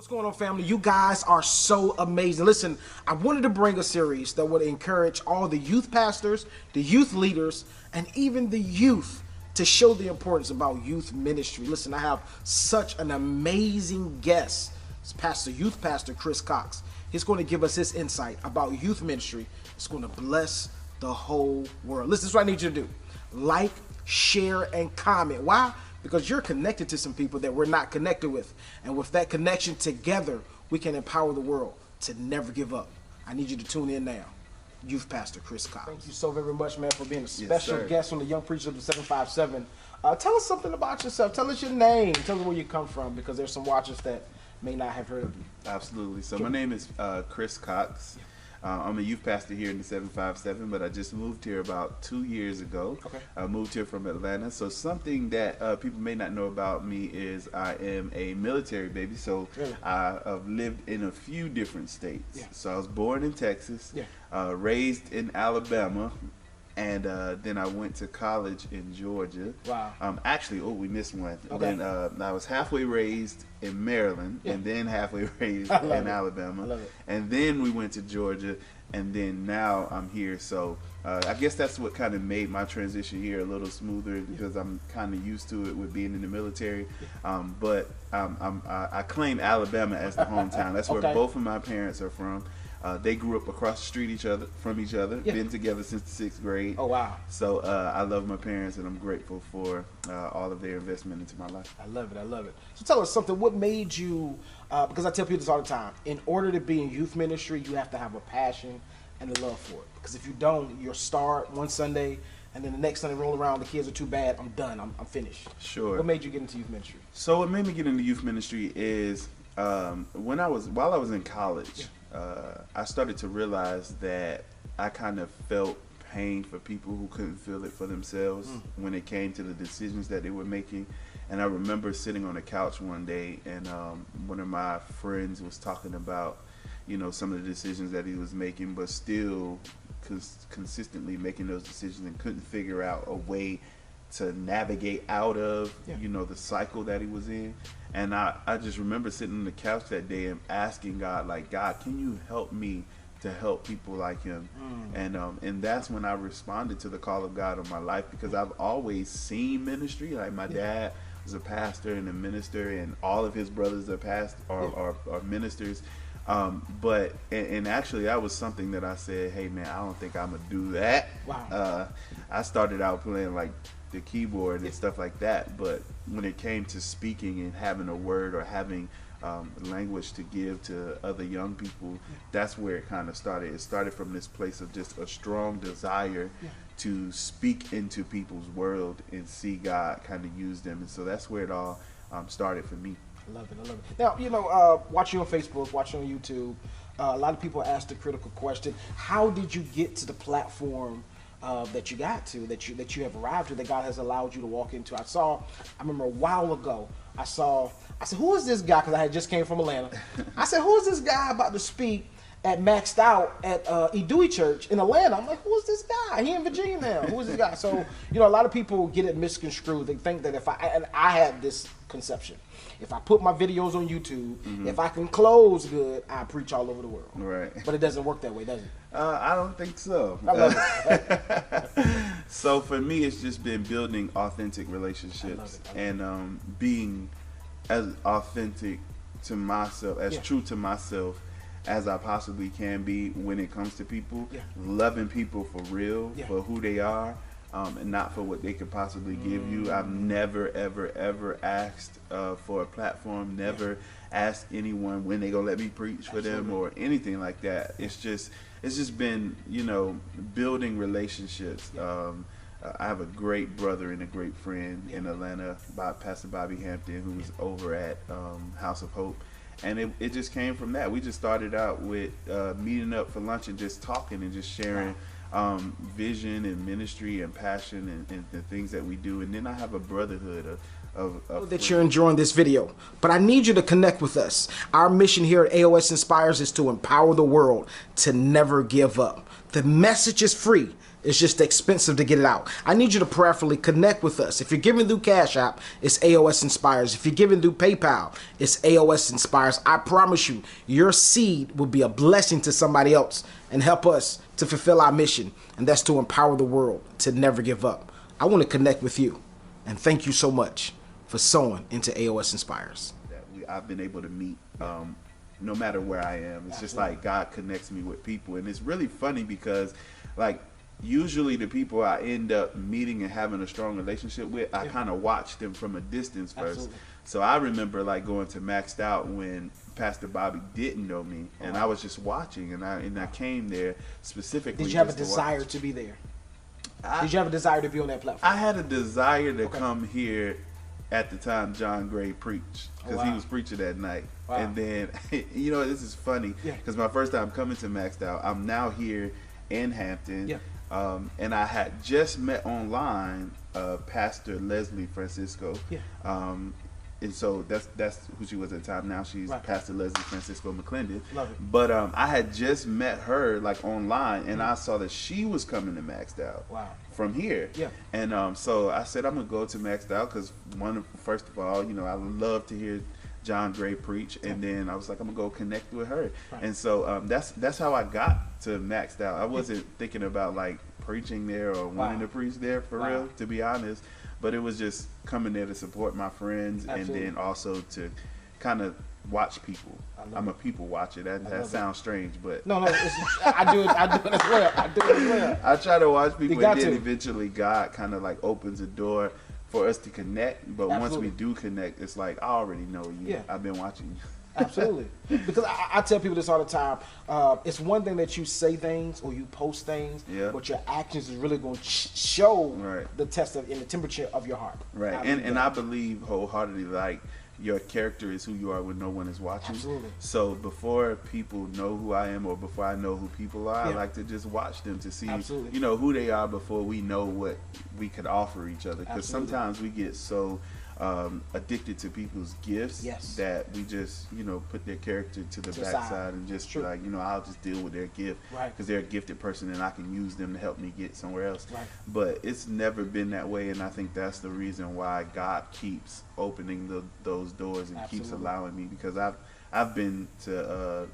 What's going on, family? You guys are so amazing. Listen, I wanted to bring a series that would encourage all the youth pastors, the youth leaders, and even the youth to show the importance about youth ministry. Listen, I have such an amazing guest. It's Youth Pastor Chris Cox. He's going to give us his insight about youth ministry. It's going to bless the whole world. Listen, this is what I need you to do. Like, share, and comment. Why? Because you're connected to some people that we're not connected with. And with that connection together, we can empower the world to never give up. I need you to tune in now. Youth Pastor Chris Cox. Thank you so very much, man, for being a special guest on the Young Preachers of the 757. Tell us something about yourself. Tell us your name. Tell us where you come from, because there's some watchers that may not have heard of you. Absolutely. So my name is Chris Cox. I'm a youth pastor here in the 757, but I just moved here about 2 years ago. Okay. I moved here from Atlanta. So something that people may not know about me is I am a military baby. So Really? I've lived in a few different states. Yeah. So I was born in Texas, Yeah. raised in Alabama, and then I went to college in Georgia. Wow. Actually, we missed one. Okay. Then I was halfway raised in Maryland, Yeah. and then halfway raised I love in it. Alabama. I love it. And then we went to Georgia, and then now I'm here. So I guess that's what kind of made my transition here a little smoother, because I'm kind of used to it with being in the military. But I claim Alabama as the hometown. That's where Okay. both of my parents are from. They grew up across the street from each other, Yeah. been together since the 6th grade. Oh, wow. So I love my parents, and I'm grateful for all of their investment into my life. I love it. I love it. So tell us something. What made you, because I tell people this all the time, in order to be in youth ministry, you have to have a passion and a love for it. Because if you don't, you'll start one Sunday, and then the next Sunday roll around, the kids are too bad, I'm done, I'm finished. Sure. What made you get into youth ministry? So what made me get into youth ministry is while I was in college, I started to realize that I kind of felt pain for people who couldn't feel it for themselves when it came to the decisions that they were making. And I remember sitting on a couch one day, and one of my friends was talking about, some of the decisions that he was making, but still consistently making those decisions, and couldn't figure out a way to navigate out of, the cycle that he was in. And I just remember sitting on the couch that day and asking God, like, God, can you help me to help people like him? And that's when I responded to the call of God on my life, because I've always seen ministry. Like, my dad was a pastor and a minister, and all of his brothers are ministers. But actually, that was something that I said, hey man, I don't think I'm gonna do that. Wow. I started out playing like the keyboard and stuff like that, but when it came to speaking and having a word or having language to give to other young people, that's where it kind of started. It started from this place of just a strong desire to speak into people's world and see God kind of use them. And so that's where it all started for me. I love it. I love it. Now, watching on Facebook, watching on YouTube, a lot of people ask the critical question: how did you get to the platform that you got to, that you have arrived to, that God has allowed you to walk into? I remember a while ago, I said, who is this guy? Because I had just came from Atlanta. I said, who is this guy about to speak at Maxed Out at Dewey Church in Atlanta? I'm like, who is this guy? He in Virginia now. Who is this guy? So, a lot of people get it misconstrued. They think that and I had this conception. If I put my videos on YouTube, if I can close good, I preach all over the world. Right. But it doesn't work that way, does it? I don't think so. I love it. So for me, it's just been building authentic relationships and being as authentic to myself, as true to myself as I possibly can be when it comes to people, loving people for real, for who they are, and not for what they could possibly give you. I've never, ever, ever asked for a platform, never asked anyone when they gonna let me preach for them or anything like that. It's just been, building relationships. I have a great brother and a great friend in Atlanta, Pastor Bobby Hampton, who's over at House of Hope. And it just came from that. We just started out with meeting up for lunch and just talking and just sharing vision and ministry and passion and the things that we do. And then I have a brotherhood of that you're enjoying this video, but I need you to connect with us. Our mission here at AOS Inspires is to empower the world to never give up. The message is free. It's just expensive to get it out. I need you to prayerfully connect with us. If you're giving through Cash App, it's AOS Inspires. If you're giving through PayPal, it's AOS Inspires. I promise you, your seed will be a blessing to somebody else and help us to fulfill our mission, and that's to empower the world to never give up. I want to connect with you, and thank you so much for sowing into AOS Inspires. I've been able to meet no matter where I am. It's just like God connects me with people, and it's really funny because like usually the people I end up meeting and having a strong relationship with, I kind of watch them from a distance first. Absolutely. So I remember like going to Maxed Out when Pastor Bobby didn't know me, and I was just watching, and I came there specifically. Did you have a desire to be there? Did you have a desire to be on that platform? I had a desire to come here at the time John Gray preached, because he was preaching that night. And then, you know, this is funny, because my first time coming to Maxed Out, I'm now here in Hampton, and I had just met online Pastor Leslie Francisco, and so that's who she was at the time. Now she's Pastor Leslie Francisco McClendon. But I had just met her like online, and I saw that she was coming to Maxed Out from here. And so I said, I'm gonna go to Maxed Out because first of all, you know, I love to hear John Gray preach, and then I was like, I'm gonna go connect with her. And so that's how I got to Maxed Out. I wasn't thinking about like preaching there or wanting to preach there for real, to be honest. But it was just coming there to support my friends, and then also to kind of watch people. I'm a people watcher. That sounds strange, but no, I do it as well. I try to watch people, and then eventually God kind of like opens a door for us to connect. But once we do connect, it's like I already know you. I've been watching you. Absolutely. Because I tell people this all the time. It's one thing that you say things or you post things, but your actions is really going to show the test of in the temperature of your heart. And I believe wholeheartedly, like, your character is who you are when no one is watching. So before people know who I am, or before I know who people are, I like to just watch them to see, you know, who they are before we know what we could offer each other. Because sometimes we get so addicted to people's gifts that we just, you know, put their character to the backside and just like, you know, I'll just deal with their gift because they're a gifted person and I can use them to help me get somewhere else. But it's never been that way, and I think that's the reason why God keeps opening those doors and keeps allowing me, because I've been to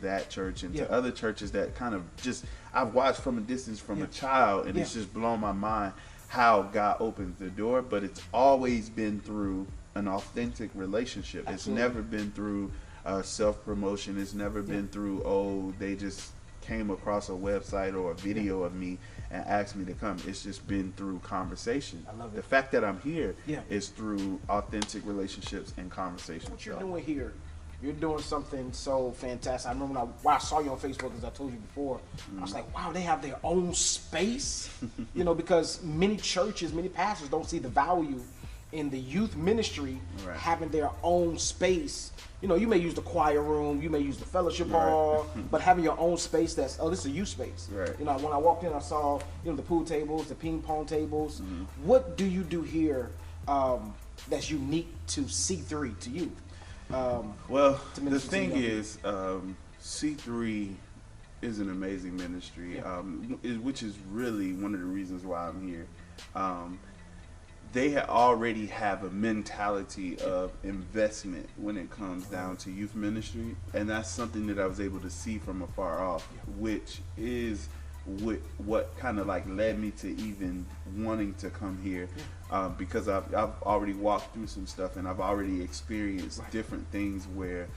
that church and to other churches that kind of just I've watched from a distance from a child, and it's just blown my mind how God opens the door. But it's always been through an authentic relationship. It's never been through self-promotion. It's never been through, oh, they just came across a website or a video of me and asked me to come. It's just been through conversation. The fact that I'm here is through authentic relationships and conversation. What you're doing here, you're doing something so fantastic. I remember when I saw you on Facebook, as I told you before, I was like, wow, they have their own space. You know, because many churches, many pastors don't see the value in the youth ministry having their own space. You know, you may use the choir room, you may use the fellowship hall, but having your own space that's, oh, this is a youth space. You know, when I walked in, I saw, you know, the pool tables, the ping pong tables. What do you do here that's unique to C3, to you? Well, the thing is, C3 is an amazing ministry, which is really one of the reasons why I'm here. They already have a mentality of investment when it comes down to youth ministry, and that's something that I was able to see from afar off, which is what kind of like led me to even wanting to come here, because I've already walked through some stuff, and I've already experienced different things where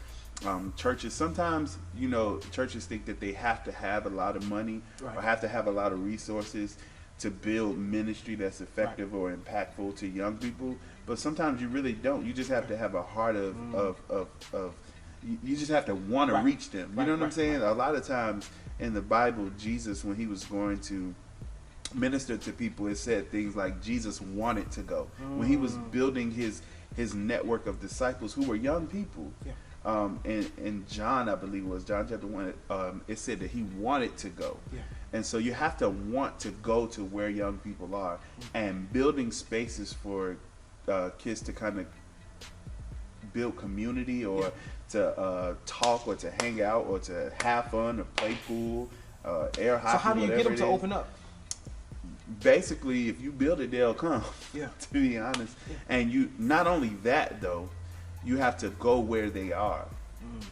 churches, sometimes, you know, churches think that they have to have a lot of money or have to have a lot of resources to build ministry that's effective or impactful to young people, but sometimes you really don't. You just have to have a heart of you just have to want to reach them. You know what I'm saying? A lot of times in the Bible, Jesus, when he was going to minister to people, it said things like Jesus wanted to go. When he was building his network of disciples who were young people, and John, I believe it was John chapter 1, it said that he wanted to go. And so you have to want to go to where young people are, and building spaces for kids to kind of build community, or to talk, or to hang out, or to have fun, or play pool, air hockey. So how do you get them to is. open up? Basically, if you build it, they'll come. Yeah. To be honest, and you not only that though, you have to go where they are.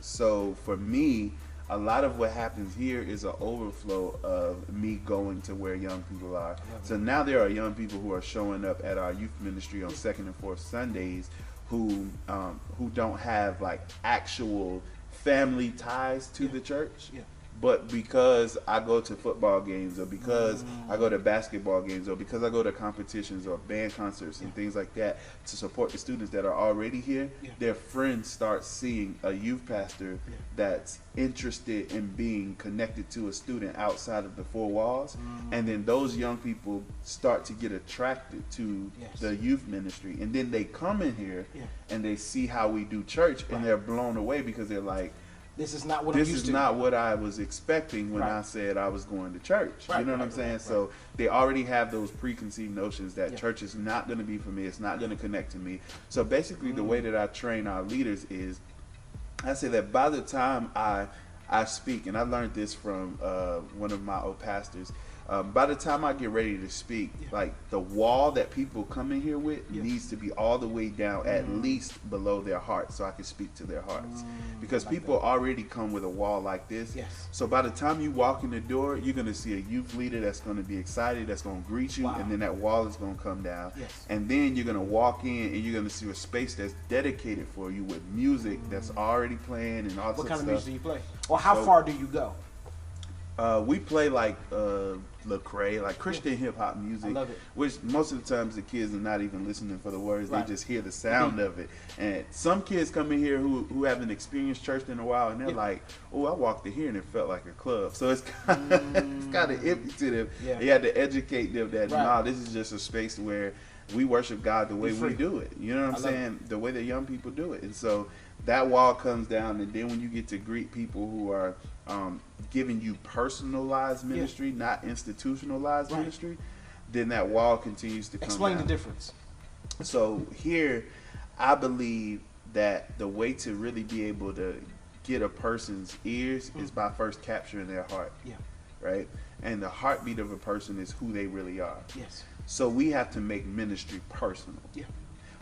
So for me, a lot of what happens here is an overflow of me going to where young people are. So now there are young people who are showing up at our youth ministry on second and fourth Sundays who don't have like actual family ties to the church. Yeah. But because I go to football games, or because I go to basketball games, or because I go to competitions or band concerts and things like that to support the students that are already here, their friends start seeing a youth pastor that's interested in being connected to a student outside of the four walls. And then those young people start to get attracted to the youth ministry. And then they come in here and they see how we do church, and they're blown away because they're like, this is not what this is not what I was expecting when I said I was going to church. You know what I'm saying? So they already have those preconceived notions that church is not going to be for me. It's not going to connect to me. So basically the way that I train our leaders is I say that by the time I speak, and I learned this from one of my old pastors, by the time I get ready to speak, like the wall that people come in here with needs to be all the way down, at least below their heart, so I can speak to their hearts. Because people already come with a wall like this. So by the time you walk in the door, you're going to see a youth leader that's going to be excited, that's going to greet you, and then that wall is going to come down. And then you're going to walk in and you're going to see a space that's dedicated for you with music that's already playing and all that stuff. What kind of music do you play? Or how far do you go? We play like Lecrae, like Christian hip hop music, which most of the times the kids are not even listening for the words; they just hear the sound of it. And some kids come in here who haven't experienced church in a while, and they're like, "Oh, I walked in here and it felt like a club." So it's kind of empty to them. You had to educate them that nah, this is just a space where we worship God the way we do it. You know what I'm saying? The way that young people do it. And so that wall comes down, and then when you get to greet people who are giving you personalized ministry, not institutionalized ministry, then that wall continues to come Explain down. the difference. So here, I believe that the way to really be able to get a person's ears is by first capturing their heart. Right? And the heartbeat of a person is who they really are. So we have to make ministry personal.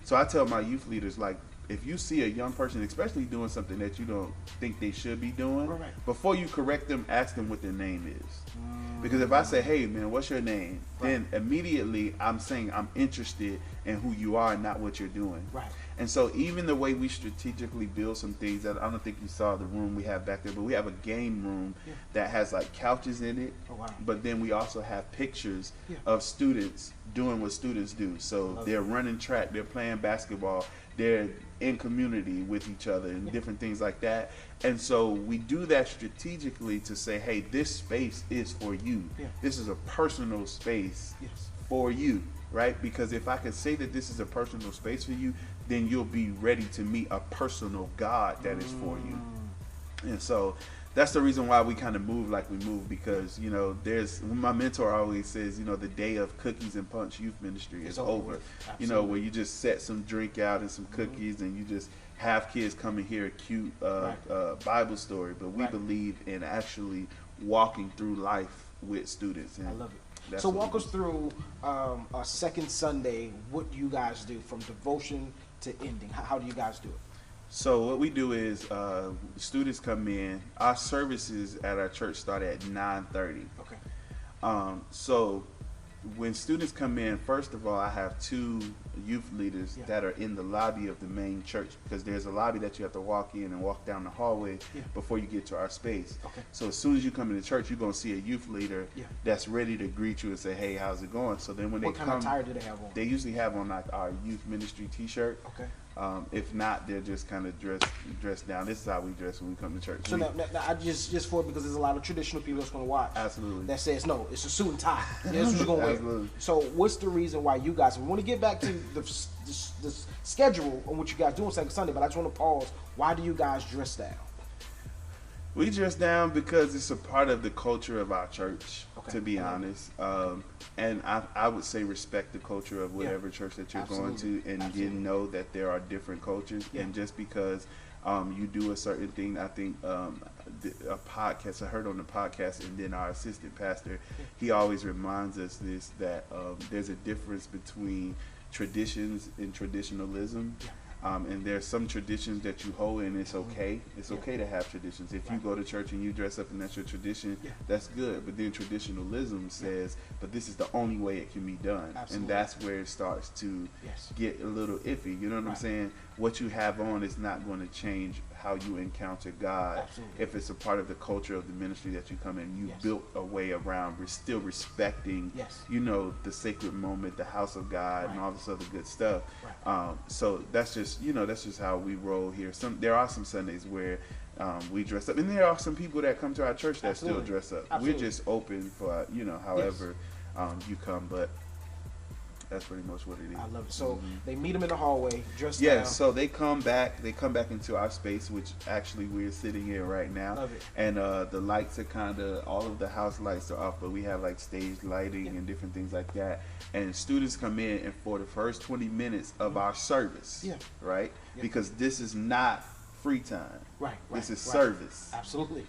So I tell my youth leaders, like, if you see a young person, especially doing something that you don't think they should be doing, before you correct them, ask them what their name is. Because if I say, hey man, what's your name? Then immediately I'm saying I'm interested in who you are and not what you're doing. And so even the way we strategically build some things, that I don't think you saw the room we have back there, but we have a game room that has like couches in it. But then we also have pictures of students doing what students do. So they're running track, they're playing basketball, they're in community with each other and different things like that. And so we do that strategically to say, hey, this space is for you. This is a personal space for you, right? Because if I can say that this is a personal space for you, then you'll be ready to meet a personal God that is for you. And so that's the reason why we kind of move like we move, because, you know, there's, my mentor always says, you know, the day of cookies and punch youth ministry is over. You know, where you just set some drink out and some cookies and you just have kids come and hear a cute Bible story. But we believe in actually walking through life with students. And I love it. So walk us through a second Sunday, what you guys do from devotion to ending. How do you guys do it? So what we do is students come in. Our services at our church start at 9:30. So when students come in, first of all, I have two youth leaders that are in the lobby of the main church, because there's a lobby that you have to walk in and walk down the hallway before you get to our space. So as soon as you come into church, you're going to see a youth leader that's ready to greet you and say, hey, how's it going? So then when they come, what kind of attire do they have on? They usually have on like our youth ministry t-shirt. If not, they're just kind of dressed down. This is how we dress when we come to church. So now I just for it, because there's a lot of traditional people that's going to watch. Absolutely. That says no, it's a suit and tie. That's what you're going to wear. Absolutely. So what's the reason why you guys? We want to get back to the schedule on what you guys do on Second Sunday, but I just want to pause. Why do you guys dress down? We dress down because it's a part of the culture of our church, Okay. to be honest. And I would say respect the culture of whatever church that you're going to, and you know that there are different cultures. And just because you do a certain thing, I think a podcast, I heard on the podcast, and then our assistant pastor, he always reminds us this, that there's a difference between traditions and traditionalism. And there's some traditions that you hold, and it's okay. It's okay to have traditions. If you go to church and you dress up and that's your tradition, that's good. But then traditionalism says, but this is the only way it can be done. Absolutely. And that's where it starts to get a little iffy. You know what I'm saying? What you have on is not going to change how you encounter God. Absolutely. If it's a part of the culture of the ministry that you come in, you built a way around. We're still respecting, you know, the sacred moment, the house of God, and all this other good stuff. So that's just, you know, that's just how we roll here. There are some Sundays where we dress up, and there are some people that come to our church that still dress up. We're just open for, you know, however you come, but that's pretty much what it is. I love it. So they meet them in the hallway, dressed down. Yeah, so they come back into our space, which actually we're sitting in right now. Love it. And the lights are kind of, all of the house lights are off, but we have like stage lighting and different things like that. And students come in, and for the first 20 minutes of our service, right? Because this is not free time. Right. This is service. Absolutely.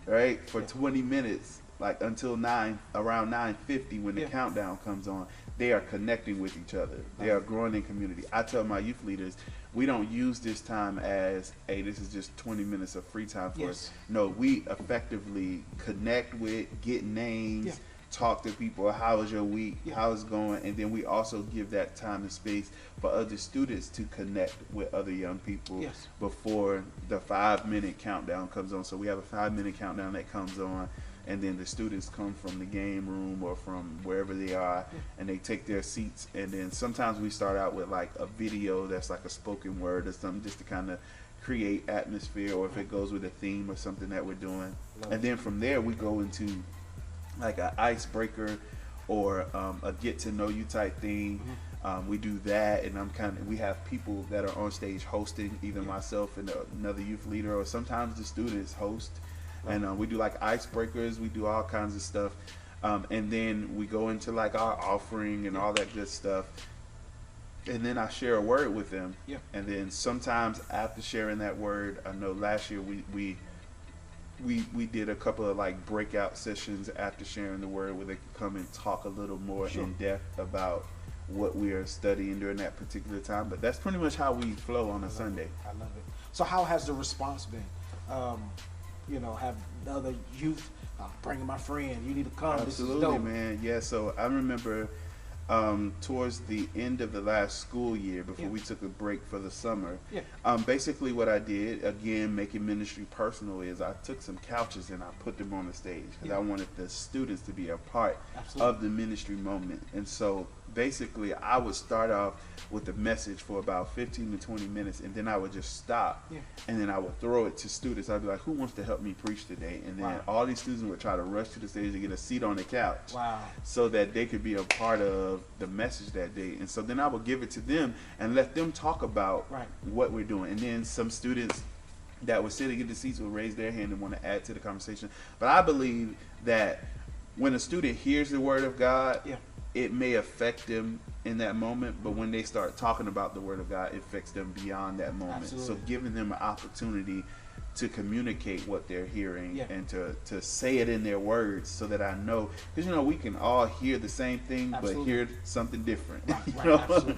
Right? For 20 minutes, like until around 9:50 when the countdown comes on, they are connecting with each other. They are growing in community. I tell my youth leaders, we don't use this time as, hey, this is just 20 minutes of free time for us. No, we effectively connect with, get names, talk to people. How was your week? How is it going? And then we also give that time and space for other students to connect with other young people before the 5-minute countdown comes on. So we have a 5-minute countdown that comes on, and then the students come from the game room or from wherever they are, and they take their seats. And then sometimes we start out with like a video that's like a spoken word or something, just to kind of create atmosphere, or if it goes with a theme or something that we're doing. And then from there we go into like an icebreaker or a get to know you type thing. We do that, and we have people that are on stage hosting, either myself and another youth leader, or sometimes the students host. And we do like icebreakers, we do all kinds of stuff. And then we go into like our offering and all that good stuff. And then I share a word with them. And then sometimes after sharing that word, I know last year we did a couple of like breakout sessions after sharing the word, where they could come and talk a little more in depth about what we are studying during that particular time. But that's pretty much how we flow on a Sunday. I love it. So how has the response been? You know, have the other youth bringing my friend, you need to come. Absolutely, this is dope. man. Yeah, so I remember towards the end of the last school year, before we took a break for the summer, basically what I did, again, making ministry personal, is I took some couches and I put them on the stage, because I wanted the students to be a part of the ministry moment. And so basically I would start off with a message for about 15 to 20 minutes, and then I would just stop, and then I would throw it to students. I'd be like, who wants to help me preach today? And then all these students would try to rush to the stage and get a seat on the couch, so that they could be a part of the message that day. And so then I would give it to them and let them talk about what we're doing. And then some students that were sitting in the seats would raise their hand and want to add to the conversation. But I believe that when a student hears the word of God, it may affect them in that moment, but when they start talking about the word of God, it affects them beyond that moment. So giving them an opportunity to communicate what they're hearing and to say it in their words, so that I know, because you know, we can all hear the same thing but hear something different. You know?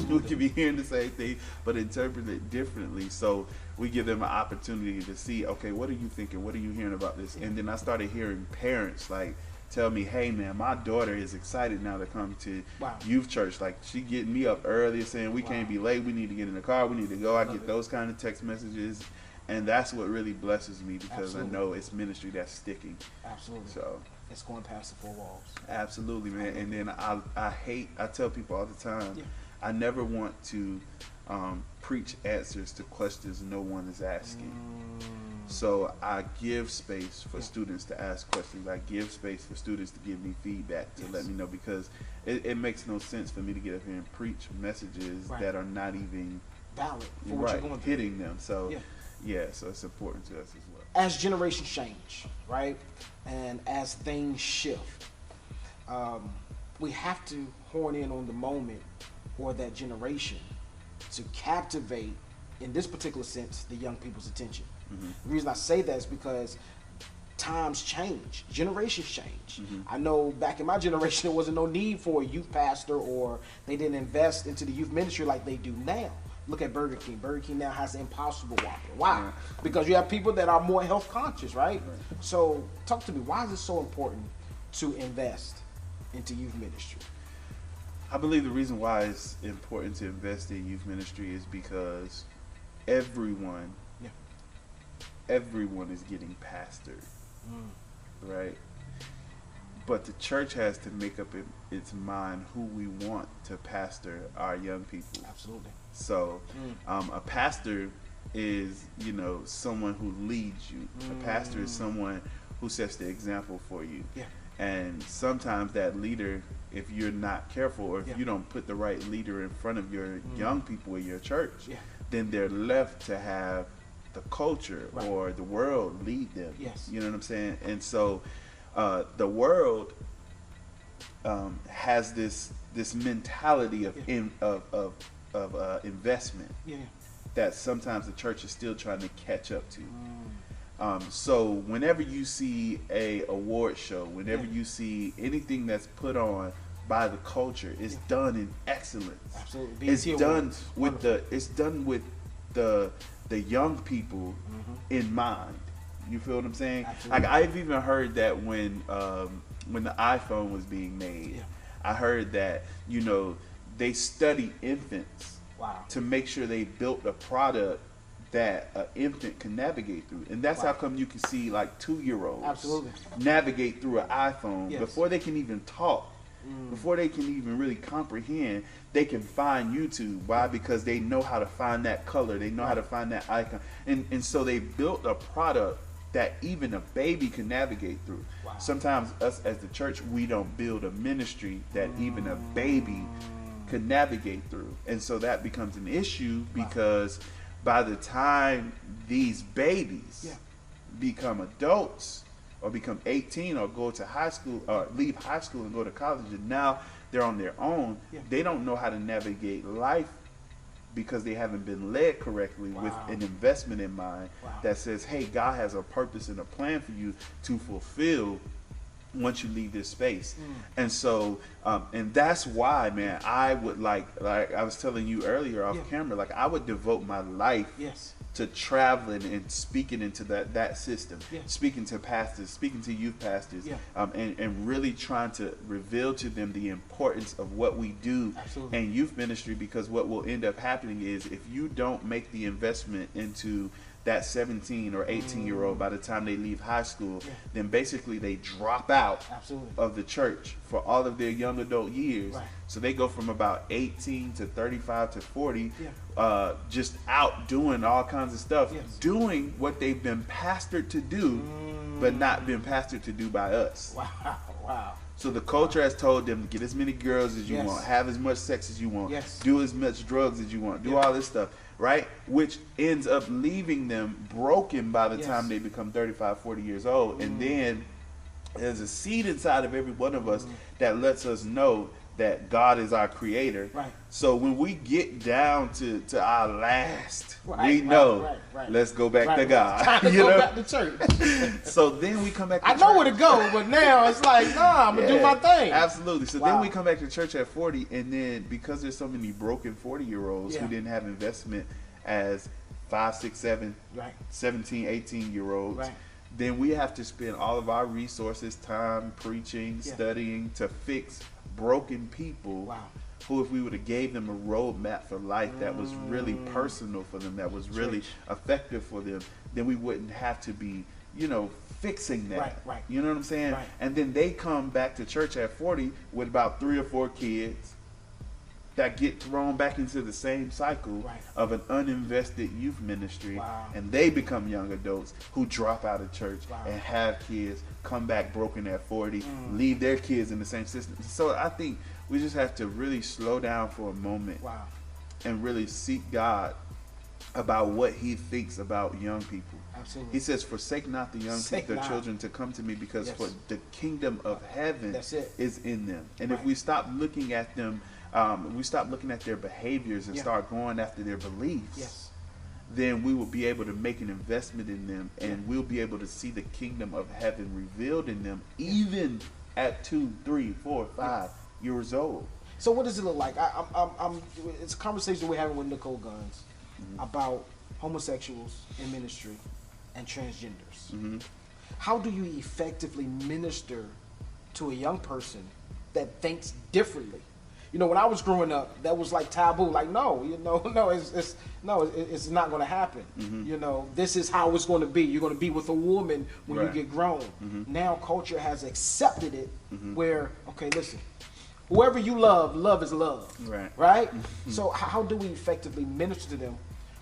We can be hearing the same thing but interpret it differently. So we give them an opportunity to see, okay, what are you thinking? What are you hearing about this? And then I started hearing parents like tell me, hey man, my daughter is excited now to come to youth church. Like, she getting me up early saying we can't be late, we need to get in the car, we need to go. I get those kind of text messages, and that's what really blesses me, because I know it's ministry that's sticking. So it's going past the 4 walls. Absolutely, man. And then I tell people all the time, I never want to preach answers to questions no one is asking. So I give space for students to ask questions. I give space for students to give me feedback, to let me know, because it makes no sense for me to get up here and preach messages that are not even valid for what you're going through. Hitting them. So so it's important to us as well. as generations change, right, and as things shift, we have to horn in on the moment or that generation to captivate, in this particular sense, the young people's attention. The reason I say that is because times change, generations change. I know back in my generation there wasn't no need for a youth pastor, or they didn't invest into the youth ministry like they do now. Look at Burger King. Burger King now has the Impossible Whopper. Why? Because you have people that are more health conscious, right? So talk to me, why is it so important to invest into youth ministry? I believe the reason why it's important to invest in youth ministry is because everyone is getting pastored, right? But the church has to make up its mind who we want to pastor our young people. Absolutely. So a pastor is, someone who leads you. A pastor is someone who sets the example for you. And sometimes that leader, if you're not careful, or if you don't put the right leader in front of your young people in your church, then they're left to have the culture or the world lead them. You know what I'm saying? And so the world has this mentality of investment that sometimes the church is still trying to catch up to. So whenever you see a award show, whenever you see anything that's put on by the culture, it's done in excellence. Absolutely. It's done with the young people in mind. You feel what I'm saying? Absolutely. Like, I've even heard that when the iPhone was being made, I heard that they study infants to make sure they built a product that an infant can navigate through. And that's how come you can see like 2-year-olds navigate through an iPhone before they can even talk, before they can even really comprehend. They can find YouTube. Why? Because they know how to find that color, they know how to find that icon, and so they built a product that even a baby can navigate through. Sometimes us as the church, we don't build a ministry that even a baby could navigate through. And so that becomes an issue, because by the time these babies become adults, or become 18, or go to high school, or leave high school and go to college, and now they're on their own, they don't know how to navigate life, because they haven't been led correctly with an investment in mind that says, hey, God has a purpose and a plan for you to fulfill once you leave this space. And so and that's why, man, I would like I was telling you earlier off camera, like, I would devote my life to traveling and speaking into that system, speaking to pastors, speaking to youth pastors, and really trying to reveal to them the importance of what we do in youth ministry. Because what will end up happening is, if you don't make the investment into that 17 or 18-year-old by the time they leave high school, then basically they drop out of the church for all of their young adult years. So they go from about 18 to 35 to 40, just out doing all kinds of stuff, doing what they've been pastored to do, but not been pastored to do by us. So the culture has told them to get as many girls as you want, have as much sex as you want, do as much drugs as you want, do all this stuff, right? Which ends up leaving them broken by the time they become 35, 40 years old. And then there's a seed inside of every one of us that lets us know that God is our creator. So when we get down to our last, we know, let's go back to God. Time to go back to church. So then we come back to church. I know where to go, but now it's like, nah, I'm going to do my thing. Absolutely. So then we come back to church at 40, and then because there's so many broken 40-year-olds who didn't have investment as 5, 6, 7, 17, 18-year-olds, then we have to spend all of our resources, time, preaching, studying, to fix broken people who, if we would have gave them a roadmap for life that was really personal for them, that was really effective for them, then we wouldn't have to be, fixing that. You know what I'm saying? And then they come back to church at 40 with about 3 or 4 kids that get thrown back into the same cycle of an uninvested youth ministry, and they become young adults who drop out of church and have kids, come back broken at 40, leave their kids in the same system. So I think we just have to really slow down for a moment and really seek God about what he thinks about young people. Absolutely. He says, forsake not the young the children to come to me, because for the kingdom of heaven is in them. And if we stop looking at them, we stop looking at their behaviors and start going after their beliefs, then we will be able to make an investment in them, and we'll be able to see the kingdom of heaven revealed in them, even at 2, 3, 4, 5 years old. So what does it look like? It's a conversation we're having with Nicole Guns about homosexuals in ministry and transgenders. How do you effectively minister to a young person that thinks differently? You know, when I was growing up, that was like taboo. Like, no, it's not going to happen. You know, this is how it's going to be. You're going to be with a woman when you get grown. Now culture has accepted it, where, okay, listen, whoever you love, love is love. Right? So how do we effectively minister to them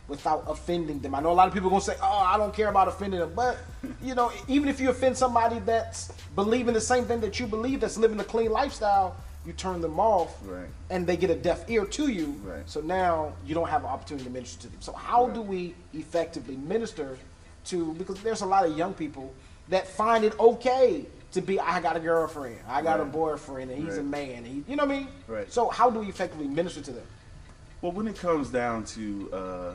without offending them? I know a lot of people are going to say, oh, I don't care about offending them. But, you know, even if you offend somebody that's believing the same thing that you believe, that's living a clean lifestyle, you turn them off, and they get a deaf ear to you. So now you don't have an opportunity to minister to them. So how do we effectively minister to, because there's a lot of young people that find it okay to be, I got a girlfriend, I got a boyfriend, and he's a man. And you know what I mean? So how do we effectively minister to them? Well, when it comes down to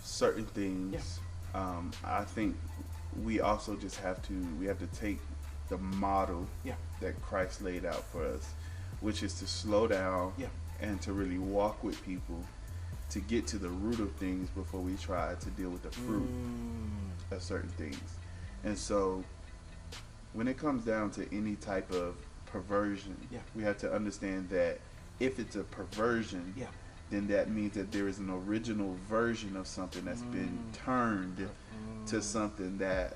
certain things, I think we also just have to take the model that Christ laid out for us, which is to slow down and to really walk with people, to get to the root of things before we try to deal with the fruit of certain things. And so when it comes down to any type of perversion, we have to understand that if it's a perversion, then that means that there is an original version of something that's been turned to something that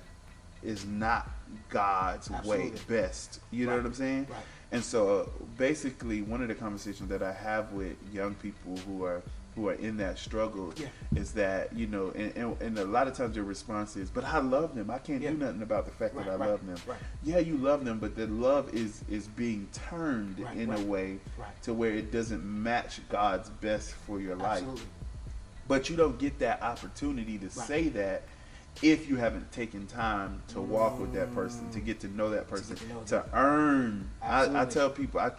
is not God's way best. You know what I'm saying? And so basically one of the conversations that I have with young people who are in that struggle is that, you know, and a lot of times their response is, but I love them. I can't do nothing about the fact that I love them. Yeah, you love them, but the love is being turned in a way to where it doesn't match God's best for your life. But you don't get that opportunity to say that if you haven't taken time to walk with that person, to get to know that person, to earn. I tell people, I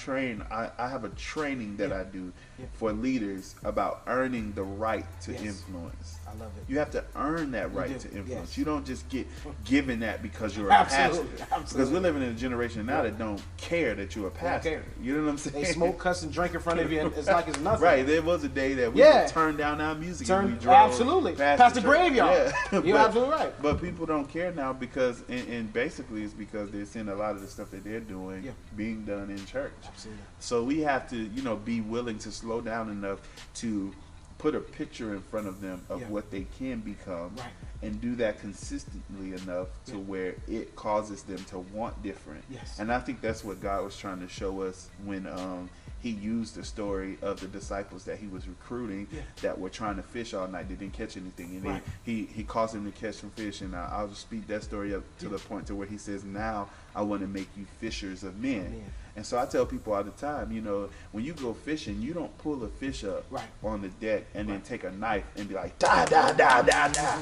have a training that I do for leaders about earning the right to influence. I love it. You have to earn that right to influence. You don't just get given that because you're a pastor. Because we're living in a generation now that don't care that you're a pastor. You know what I'm saying? They smoke, cuss, and drink in front of you, and it's like it's nothing. Right. There was a day that we would turn down our music and we drove past the graveyard. You're absolutely right. But people don't care now because, and basically it's because they're seeing a lot of the stuff that they're doing being done in church. Absolutely. So we have to, you know, be willing to slow down enough to put a picture in front of them of what they can become, and do that consistently enough to where it causes them to want different. And I think that's what God was trying to show us when he used the story of the disciples that he was recruiting that were trying to fish all night. They didn't catch anything, and he caused them to catch some fish. And I'll just speed that story up to the point to where he says, now I want to make you fishers of men. And so I tell people all the time, you know, when you go fishing, you don't pull a fish up on the deck and then take a knife and be like, da, da, da, da, da.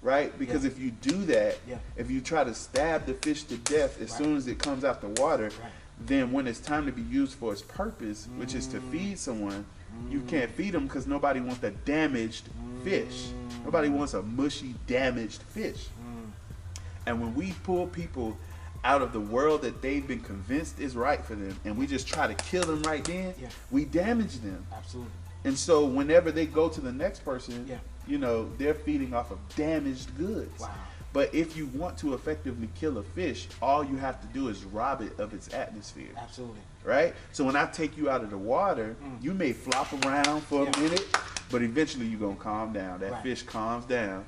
Right? Because if you do that, if you try to stab the fish to death as soon as it comes out the water, then when it's time to be used for its purpose, which is to feed someone, you can't feed them because nobody wants a damaged fish. Nobody wants a mushy, damaged fish. And when we pull people out of the world that they've been convinced is right for them, and we just try to kill them right then, we damage them. Absolutely. And so whenever they go to the next person, you know, they're feeding off of damaged goods. Wow. But if you want to effectively kill a fish, all you have to do is rob it of its atmosphere. Absolutely. Right? So when I take you out of the water, you may flop around for a minute, but eventually you're going to calm down. That fish calms down.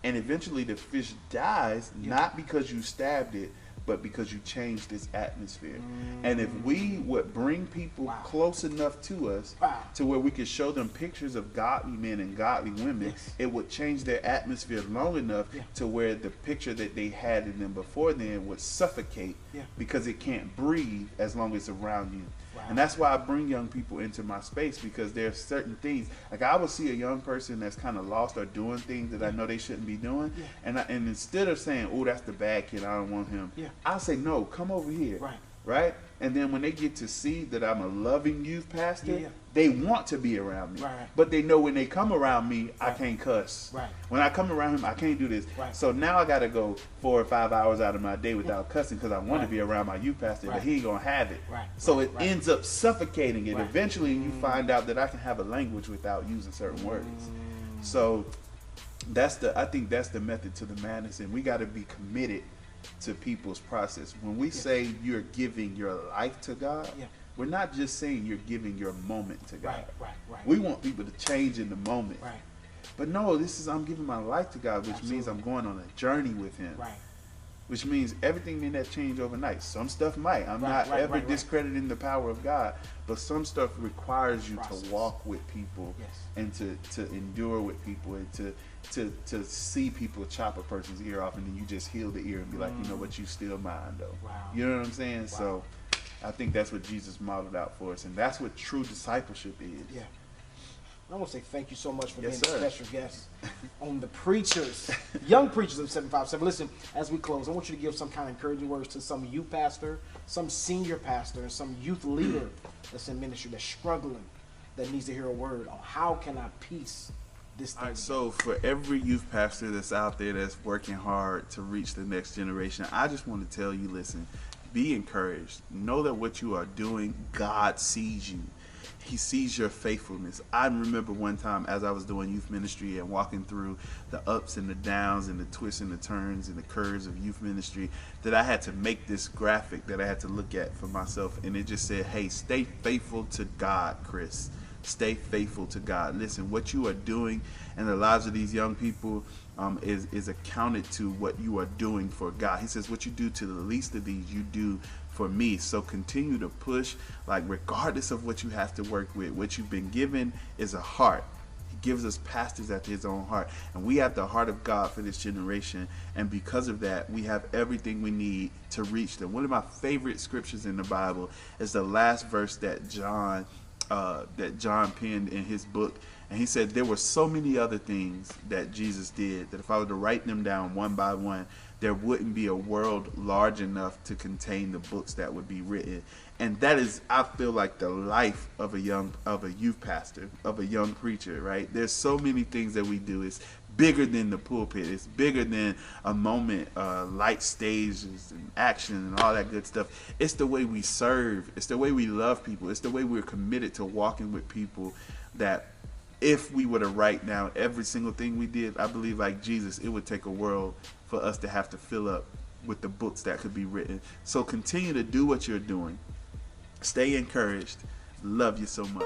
And eventually the fish dies, not because you stabbed it, but because you changed its atmosphere. And if we would bring people close enough to us to where we could show them pictures of godly men and godly women, it would change their atmosphere long enough to where the picture that they had in them before then would suffocate because it can't breathe as long as it's around you. And that's why I bring young people into my space, because there's certain things, like I will see a young person that's kind of lost or doing things that I know they shouldn't be doing, and instead of saying, oh, that's the bad kid, I don't want him, I'll say, no, come over here. Right? And then when they get to see that I'm a loving youth pastor, they want to be around me. But they know when they come around me, I can't cuss. When I come around him, I can't do this. So now I got to go 4 or 5 hours out of my day without cussing, because I want to be around my youth pastor, but he ain't going to have it. So it ends up suffocating it. Eventually you find out that I can have a language without using certain words. So I think that's the method to the madness, and we got to be committed to people's process. When we say you're giving your life to God, we're not just saying you're giving your moment to God. We want people to change in the moment. But no, I'm giving my life to God, which means I'm going on a journey with Him. Which means everything may not change overnight. Some stuff might. I'm not ever discrediting the power of God, but some stuff requires you to walk with people and to endure with people, and to see people chop a person's ear off, and then you just heal the ear and be like, you know what, you still mine though. You know what I'm saying? So I think that's what Jesus modeled out for us, and that's what true discipleship is. I want to say thank you so much for being a special guest on the preachers, young preachers of 757. Listen, as we close, I want you to give some kind of encouraging words to some youth pastor, some senior pastor, and some youth leader that's in ministry, that's struggling, that needs to hear a word on how can I piece this thing. All right, so for every youth pastor that's out there that's working hard to reach the next generation, I just want to tell you, listen, be encouraged. Know that what you are doing, God sees you. He sees your faithfulness. I remember one time as I was doing youth ministry and walking through the ups and the downs and the twists and the turns and the curves of youth ministry, that I had to make this graphic that I had to look at for myself. And it just said, hey, stay faithful to God, Chris. Stay faithful to God. Listen, what you are doing in the lives of these young people is accounted to what you are doing for God. He says, what you do to the least of these, you do for me. So continue to push, like regardless of what you have to work with. What you've been given is a heart. He gives us pastors after His own heart, and we have the heart of God for this generation, and because of that we have everything we need to reach them. One of my favorite scriptures in the Bible is the last verse that John penned in his book, and he said there were so many other things that Jesus did that if I were to write them down one by one, there wouldn't be a world large enough to contain the books that would be written. And that is, I feel like, the life of a youth pastor, of a young preacher, right? There's so many things that we do. It's bigger than the pulpit. It's bigger than a moment, light stages and action and all that good stuff. It's the way we serve. It's the way we love people. It's the way we're committed to walking with people, that if we were to write down every single thing we did, I believe, like Jesus, it would take a world for us to have to fill up with the books that could be written. So continue to do what you're doing. Stay encouraged. Love you so much.